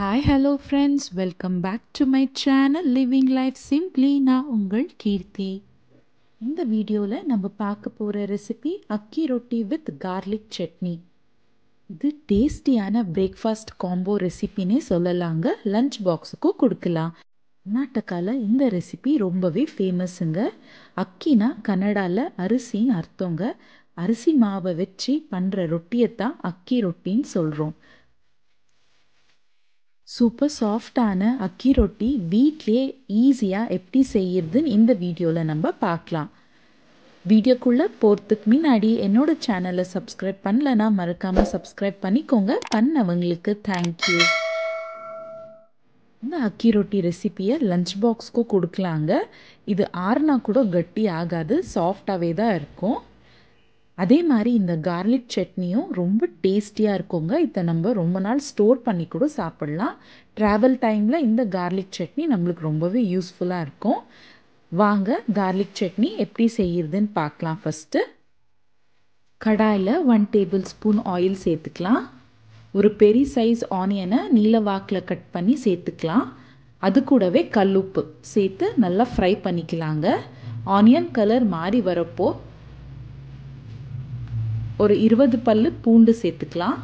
Hi, hello friends. Welcome back to my channel Living Life Simply. நான் உங்கள் கீர்த்தி. இந்த வீடியோவில் நம்ம பார்க்க போகிற ரெசிபி அக்கி ரொட்டி வித் கார்லிக் சட்னி. இது டேஸ்டியான பிரேக்ஃபாஸ்ட் காம்போ ரெசிபினே சொல்லலாங்க. லஞ்ச் பாக்ஸுக்கும் கொடுக்கலாம். கர்நாடகாவில் இந்த ரெசிபி ரொம்பவே ஃபேமஸுங்க. அக்கினா கன்னடாவில் அரிசின்னு அர்த்தங்க. அரிசி மாவை வச்சு பண்ணுற ரொட்டியை தான் அக்கி ரொட்டின்னு சொல்கிறோம். சூப்பர் சாஃப்டான அக்கி ரொட்டி வீட்லேயே ஈஸியாக எப்படி செய்யறதுன்னு இந்த வீடியோவில் நம்ம பார்க்கலாம். வீடியோக்குள்ளே போகிறதுக்கு முன்னாடி என்னோடய சேனலை சப்ஸ்கிரைப் பண்ணலன்னா மறக்காமல் சப்ஸ்கிரைப் பண்ணிக்கோங்க. பண்ணவங்களுக்கு தேங்க்யூ. இந்த அக்கி ரொட்டி ரெசிப்பியை லஞ்ச் பாக்ஸ்க்கும் கொடுக்கலாங்க. இது ஆறுனா கூட கட்டி ஆகாது, சாஃப்டாகவே தான் இருக்கும். அதே மாதிரி இந்த கார்லிக் சட்னியும் ரொம்ப டேஸ்டியாக இருக்குங்க. இதை நம்ம ரொம்ப நாள் ஸ்டோர் பண்ணி கூட சாப்பிட்லாம். ட்ராவல் டைமில் இந்த கார்லிக் சட்னி நம்மளுக்கு ரொம்பவே யூஸ்ஃபுல்லாக இருக்கும். வாங்க கார்லிக் சட்னி எப்படி செய்யறதுன்னு பார்க்கலாம். ஃபஸ்ட்டு கடாயில் 1 டேபிள் ஸ்பூன் ஆயில் சேர்த்துக்கலாம். ஒரு பெரிய சைஸ் ஆனியனை நீல வாக்கில் கட் பண்ணி சேர்த்துக்கலாம். அது கூடவே கல்லுப்பு சேர்த்து நல்லா ஃப்ரை பண்ணிக்கலாங்க. ஆனியன் கலர் மாறி வரப்போ ஒரு 20 பல்லு பூண்டு சேர்த்துக்கலாம்.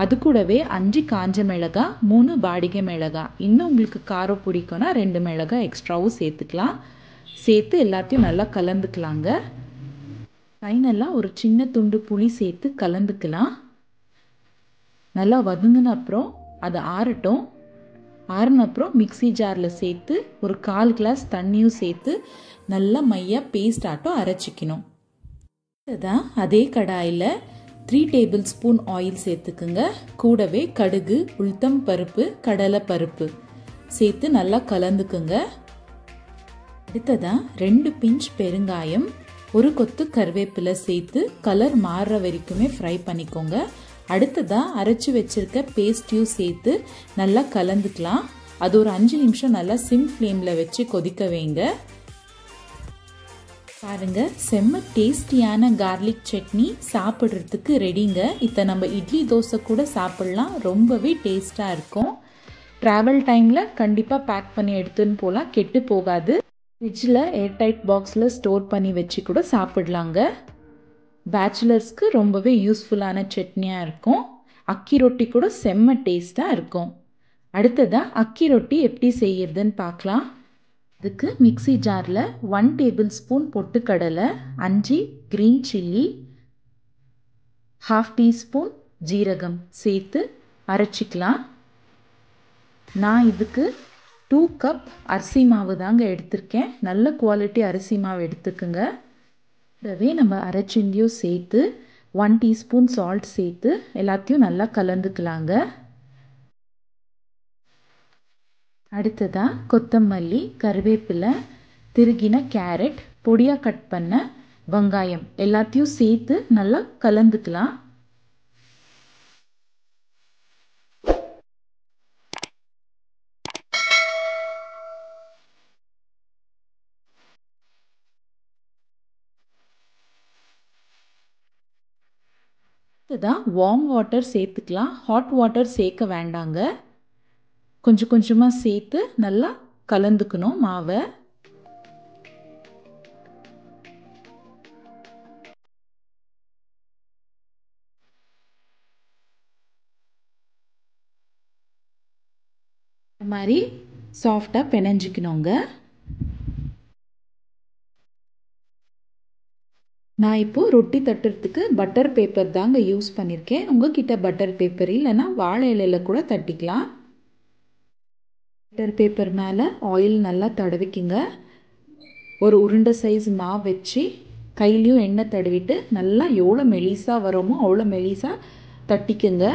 அது கூடவே 5 காஞ்ச மிளகாய், 3 பாடிகை மிளகாய், இன்னும் உங்களுக்கு காரம் பிடிக்கும்னா 2 மிளகாய் எக்ஸ்ட்ராவும் சேர்த்துக்கலாம். சேர்த்து எல்லாத்தையும் நல்லா கலந்துக்கலாங்க. ஃபைனலாக ஒரு சின்ன துண்டு புளி சேர்த்து கலந்துக்கலாம். நல்லா வதங்கின அப்புறம் அதை ஆறட்டும். ஆறின அப்புறம் மிக்சி ஜாரில் சேர்த்து ஒரு 1/4 கிளாஸ் தண்ணியும் சேர்த்து நல்லா மையாக பேஸ்ட் ஆட்டம் அரைச்சிக்கணும். தான் அதே கடாயில் 3 டேபிள் ஸ்பூன் ஆயில் சேர்த்துக்குங்க. கூடவே கடுகு, உளுத்தம் பருப்பு, கடலை பருப்பு சேர்த்து நல்லா கலந்துக்குங்க. அடுத்ததான் 2 பிஞ்ச் பெருங்காயம், ஒரு கொத்து கருவேப்பிலை சேர்த்து கலர் மாறுற வரைக்குமே ஃப்ரை பண்ணிக்கோங்க. அடுத்ததான் அரைச்சி வச்சிருக்க பேஸ்ட்டையும் சேர்த்து நல்லா கலந்துக்கலாம். அது ஒரு 5 நிமிஷம் நல்லா சிம் ஃப்ளேமில் வச்சு கொதிக்க வைங்க. பாருங்க, செம்ம டேஸ்டியான கார்லிக் சட்னி சாப்பிட்றதுக்கு ரெடிங்க. இதை நம்ம இட்லி தோசை கூட சாப்பிட்லாம். ரொம்பவே டேஸ்டாக இருக்கும். ட்ராவல் டைமில் கண்டிப்பாக பேக் பண்ணி எடுத்துன்னு போகலாம், கெட்டு போகாது. ஃப்ரிட்ஜில் ஏர்டைட் பாக்ஸில் ஸ்டோர் பண்ணி வச்சு கூட சாப்பிட்லாங்க. பேச்சுலர்ஸ்க்கு ரொம்பவே யூஸ்ஃபுல்லான சட்னியாக இருக்கும். அக்கி ரொட்டி கூட செம்ம டேஸ்டாக இருக்கும். அடுத்ததாக அக்கி ரொட்டி எப்படி செய்யறதுன்னு பார்க்கலாம். இதுக்கு மிக்சி ஜாரில் 1 டேபிள் ஸ்பூன் பொட்டுக்கடலை, 5 க்ரீன் சில்லி, 1/2 டீஸ்பூன் ஜீரகம் சேர்த்து அரைச்சிக்கலாம். நான் இதுக்கு 2 கப் அரிசி மாவு தாங்க எடுத்திருக்கேன். நல்ல குவாலிட்டி அரிசி மாவு எடுத்துக்குங்க. இதவே நம்ம அரைச்சிண்டியும் சேர்த்து 1 டீஸ்பூன் சால்ட் சேர்த்து எல்லாத்தையும் நல்லா கலந்துக்கலாங்க. அடுத்ததாக கொத்தமல்லி, கருவேப்பிலை, திருகின கேரட், பொடியாக கட் பண்ண வெங்காயம் எல்லாத்தையும் சேர்த்து நல்லா கலந்துக்கலாம். அடுத்ததான் வார்ம் வாட்டர் சேர்த்துக்கலாம். ஹாட் வாட்டர் சேர்க்க வேண்டாங்க. கொஞ்சம் கொஞ்சமாக சேர்த்து நல்லா கலந்துக்கணும் மாவை. இந்த மாதிரி சாஃப்டாக பிணைஞ்சிக்கணுங்க. நான் இப்போது ரொட்டி தட்டுறதுக்கு பட்டர் பேப்பர் தாங்க யூஸ் பண்ணியிருக்கேன். உங்ககிட்ட பட்டர் பேப்பர் இல்லைன்னா வாழை இலையில் கூட தட்டிக்கலாம். பட்டர் பேப்பர் மேலே ஆயில் நல்லா தடவிக்குங்க. ஒரு உருண்டை சைஸ் மாவு வச்சு கையிலையும் எண்ணெய் தடவிட்டு நல்லா எவ்வளோ மெலிசாக வருமோ அவ்வளோ மெலிசாக தட்டிக்குங்க.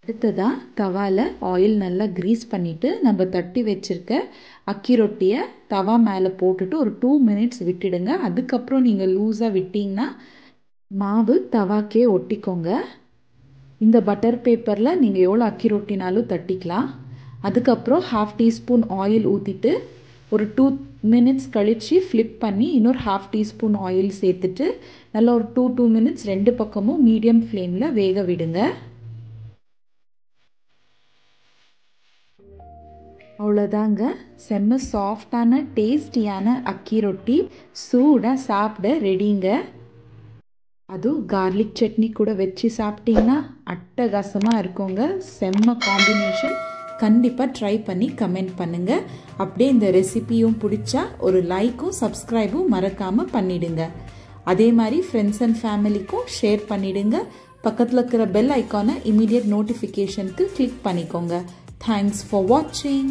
அடுத்ததாக தவாவில் ஆயில் நல்லா க்ரீஸ் பண்ணிவிட்டு நம்ம தட்டி வச்சுருக்க அக்கி ரொட்டியை தவா மேலே போட்டுட்டு ஒரு 2 மினிட்ஸ் விட்டுடுங்க. அதுக்கப்புறம் நீங்கள் லூஸாக விட்டிங்கன்னா மாவு தவாக்கே ஒட்டிக்கோங்க. இந்த பட்டர் பேப்பரில் நீங்கள் எவ்வளோ அக்கி ரொட்டினாலும் தட்டிக்கலாம். அதுக்கப்புறம் 1/2 டீஸ்பூன் ஆயில் ஊற்றிட்டு ஒரு 2 மினிட்ஸ் கழித்து ஃப்ளிப் பண்ணி இன்னொரு 1/2 டீஸ்பூன் ஆயில் சேர்த்துட்டு நல்லா ஒரு 2 மினிட்ஸ் 2 பக்கமும் மீடியம் ஃப்ளேமில் வேக விடுங்க. அவ்வளோதாங்க, செம்ம சாஃப்டான டேஸ்டியான அக்கி ரொட்டி சூடாக சாப்பிட ரெடிங்க. அதுவும் கார்லிக் சட்னி கூட வச்சு சாப்பிட்டிங்கன்னா அட்டகாசமாக இருக்குங்க. செம்ம காம்பினேஷன். கண்டிப்பாக ட்ரை பண்ணி கமெண்ட் பண்ணுங்கள். அப்படியே இந்த ரெசிபியும் பிடிச்சா ஒரு லைக்கும் சப்ஸ்கிரைபும் மறக்காமல் பண்ணிவிடுங்க. அதே மாதிரி ஃப்ரெண்ட்ஸ் அண்ட் ஃபேமிலிக்கும் ஷேர் பண்ணிவிடுங்க. பக்கத்தில் இருக்கிற பெல் ஐக்கானை இமீடியட் நோட்டிஃபிகேஷனுக்கு கிளிக் பண்ணிக்கோங்க. தேங்க்ஸ் ஃபார் வாட்சிங்.